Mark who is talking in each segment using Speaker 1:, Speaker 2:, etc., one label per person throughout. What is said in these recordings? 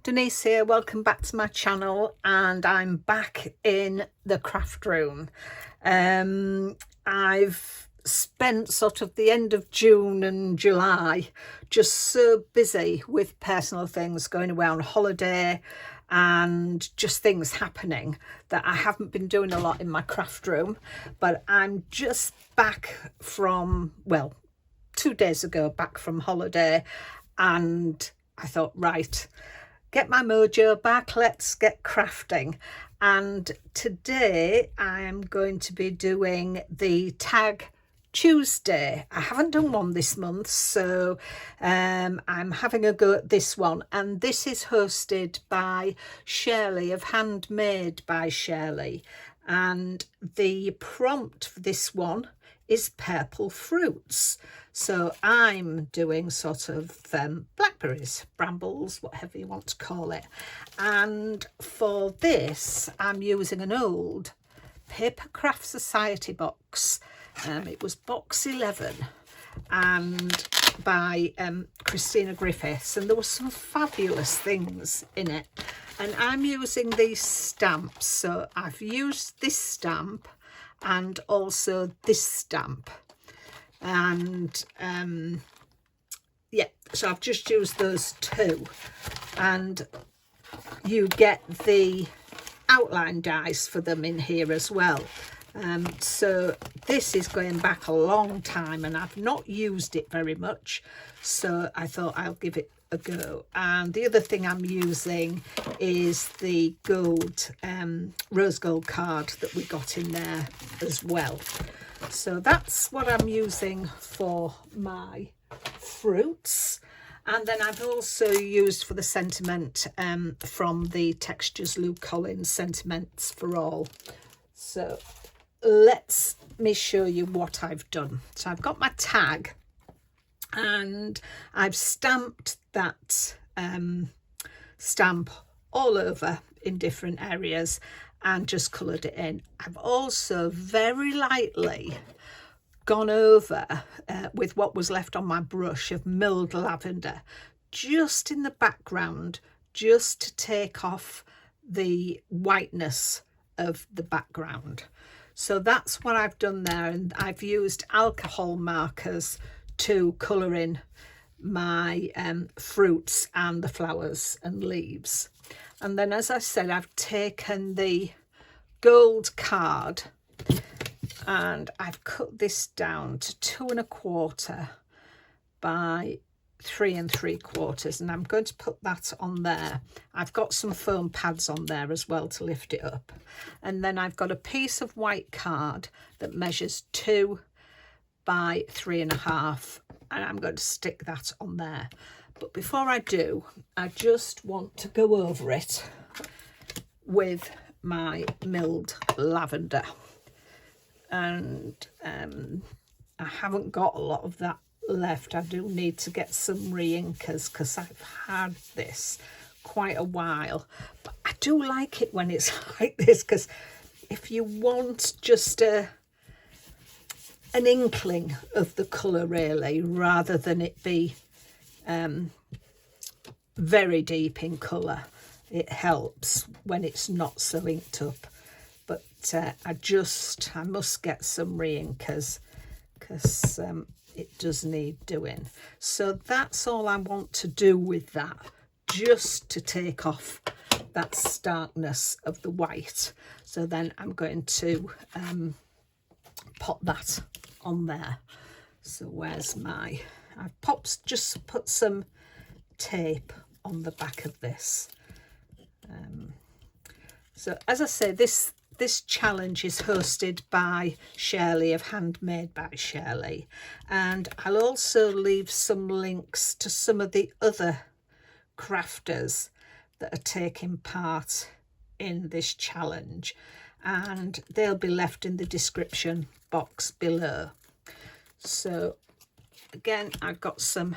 Speaker 1: Denise here, welcome back to my channel, and I'm back in the craft room. I've spent sort of the end of June and July just so busy with personal things, going away on holiday and just things happening, that I haven't been doing a lot in my craft room. But I'm just back from, well, 2 days ago, back from holiday, and I thought, right, get my mojo back, let's get crafting. And today I am going to be doing the Tag Tuesday. I haven't done one this month, so I'm having a go at this one, and this is hosted by Shirley of Handmade by Shirley, and the prompt for this one is purple fruits. So I'm doing sort of blackberries, brambles, whatever you want to call it. And for this, I'm using an old Paper Craft Society box. It was box 11 and by Christina Griffiths, and there were some fabulous things in it. And I'm using these stamps. So I've used this stamp and also this stamp, and yeah, so I've just used those two, and you get the outline dies for them in here as well. So this is going back a long time, and I've not used it very much, so I thought I'll give it a go. And the other thing I'm using is the gold rose gold card that we got in there as well. So that's what I'm using for my fruits. And then I've also used for the sentiment from the Textures Lou Collins Sentiments for All. So let me show you what I've done. So I've got my tag, and I've stamped that stamp all over in different areas and just coloured it in. I've also very lightly gone over with what was left on my brush of milled lavender, just in the background, just to take off the whiteness of the background. So that's what I've done there, and I've used alcohol markers to colour in my fruits and the flowers and leaves. And then, as I said, I've taken the gold card and I've cut this down to 2 1/4 by 3 3/4, and I'm going to put that on there. I've got some foam pads on there as well to lift it up. And then I've got a piece of white card that measures 2 by 3 1/2, and I'm going to stick that on there. But before I do, I just want to go over it with my milled lavender. And I haven't got a lot of that left. I do need to get some re-inkers because I've had this quite a while. But I do like it when it's like this, because if you want just an inkling of the colour, really, rather than it be very deep in colour, it helps when it's not so inked up. But I must get some re-inkers because it does need doing. So that's all I want to do with that, just to take off that starkness of the white. So then I'm going to pop that on there. So where's my, I've just put some tape on the back of this. So as I say, this challenge is hosted by Shirley of Handmade by Shirley, and I'll also leave some links to some of the other crafters that are taking part in this challenge, and they'll be left in the description box below. So again, I've got some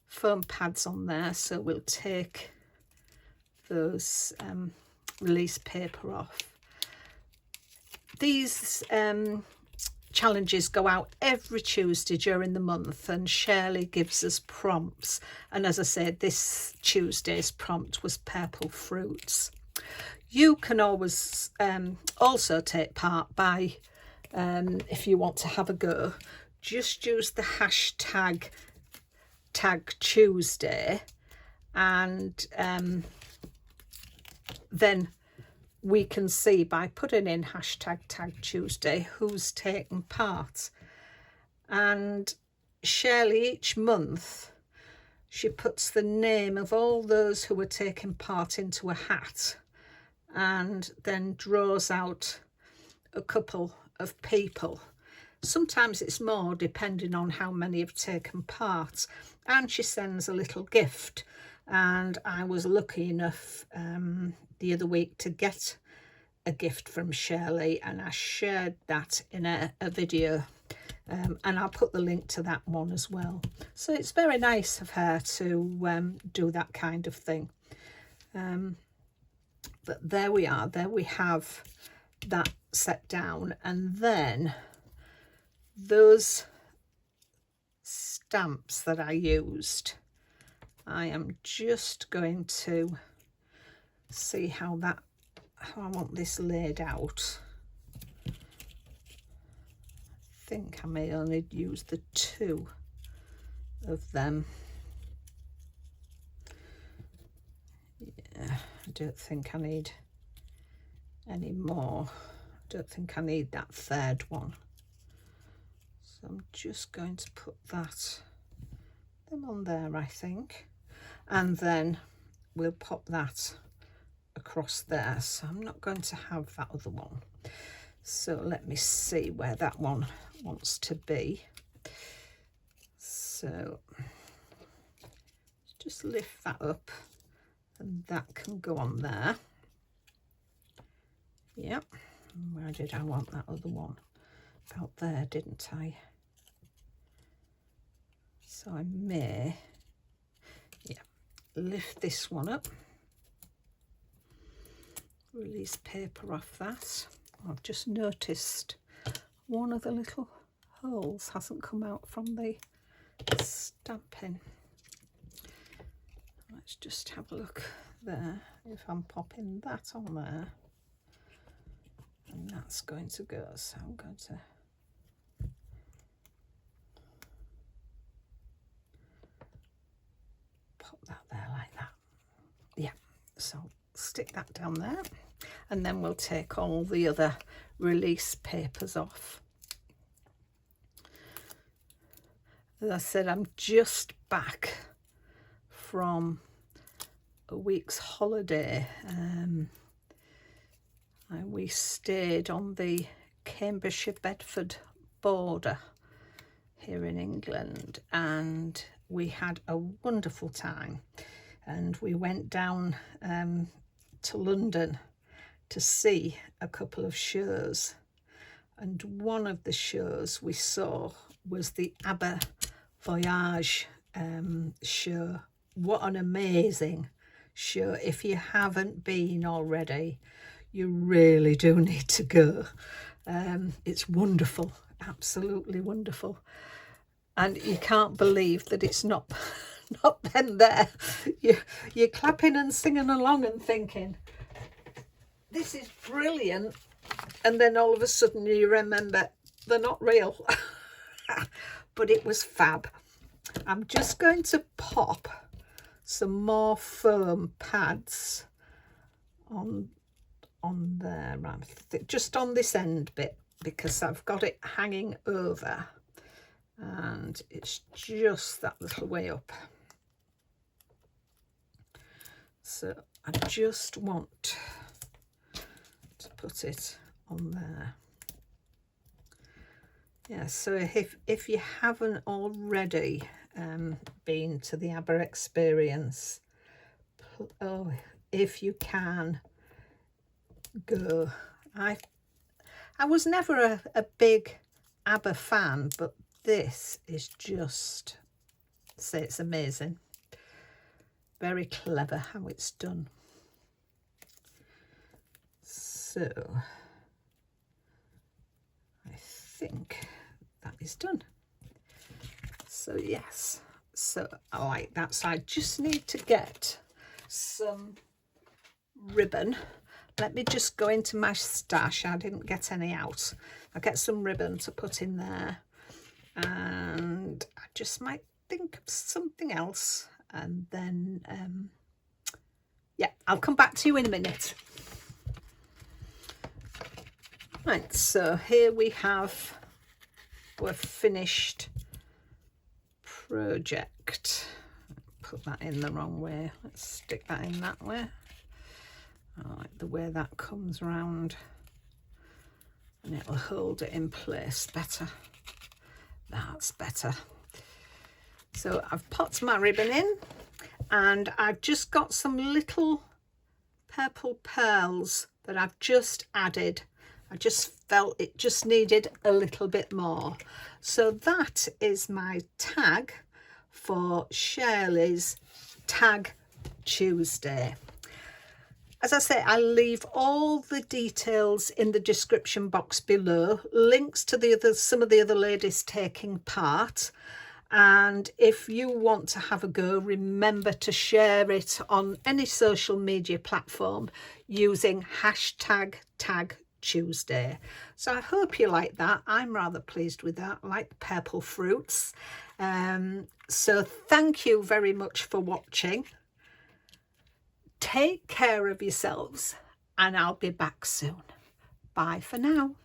Speaker 1: foam pads on there, so we'll take those release paper off. These challenges go out every Tuesday during the month, and Shirley gives us prompts. And as I said, this Tuesday's prompt was purple fruits. You can always also take part by, if you want to have a go, just use the hashtag Tag Tuesday, and then we can see by putting in hashtag Tag Tuesday who's taken part. And Shirley, each month, she puts the name of all those who are taking part into a hat, and then draws out a couple of people. Sometimes it's more, depending on how many have taken part, and she sends a little gift. And I was lucky enough the other week to get a gift from Shirley, and I shared that in a video, and I'll put the link to that one as well. So it's very nice of her to do that kind of thing. But there we are, there we have that set down. And then those stamps that I used, I am just going to see how I want this laid out. I think I may only use the 2 of them. Yeah, I don't think I need any more. I don't think I need that 3rd one. So I'm just going to put them on there, I think. And then we'll pop that across there. So I'm not going to have that other one. So let me see where that one wants to be. So just lift that up, and that can go on there. Yep. Where did I want that other one? About there, didn't I? So I may, lift this one up, release paper off that. I've just noticed one of the little holes hasn't come out from the stamping. Let's just have a look there, if I'm popping that on there, and that's going to go. So I'm going to pop that there like that. Yeah, so stick that down there, and then we'll take all the other release papers off. As I said, I'm just back from a week's holiday. We stayed on the Cambridgeshire-Bedford border here in England, and we had a wonderful time. And we went down to London to see a couple of shows, and one of the shows we saw was the ABBA Voyage show. What an amazing show. If you haven't been already, you really do need to go. It's wonderful, absolutely wonderful. And you can't believe that it's not them there. You're clapping and singing along and thinking, this is brilliant. And then all of a sudden you remember they're not real. But it was fab. I'm just going to pop some more foam pads on there, just on this end bit, because I've got it hanging over and it's just that little way up. So I just want to put it on there. Yeah, so if you haven't already been to the ABBA experience, if you can, go. I was never a big ABBA fan, but this is just, it's amazing. Very clever how it's done. So I think that is done. So yes, so I like that. So I just need to get some ribbon. Let me just go into my stash. I didn't get any out. I'll get some ribbon to put in there, and I just might think of something else, and then yeah, I'll come back to you in a minute. Right, so here we have our finished project. Put that in the wrong way. Let's stick that in that way. I like the way that comes round, and it'll hold it in place better. That's better. So I've popped my ribbon in, and I've just got some little purple pearls that I've just added. I just felt it just needed a little bit more. So that is my tag for Shirley's Tag Tuesday. As I say, I'll leave all the details in the description box below, links to some of the other ladies taking part. And if you want to have a go, remember to share it on any social media platform using hashtag Tag Tuesday. So I hope you like that. I'm rather pleased with that. I like the purple fruits. So thank you very much for watching. Take care of yourselves, and I'll be back soon. Bye for now.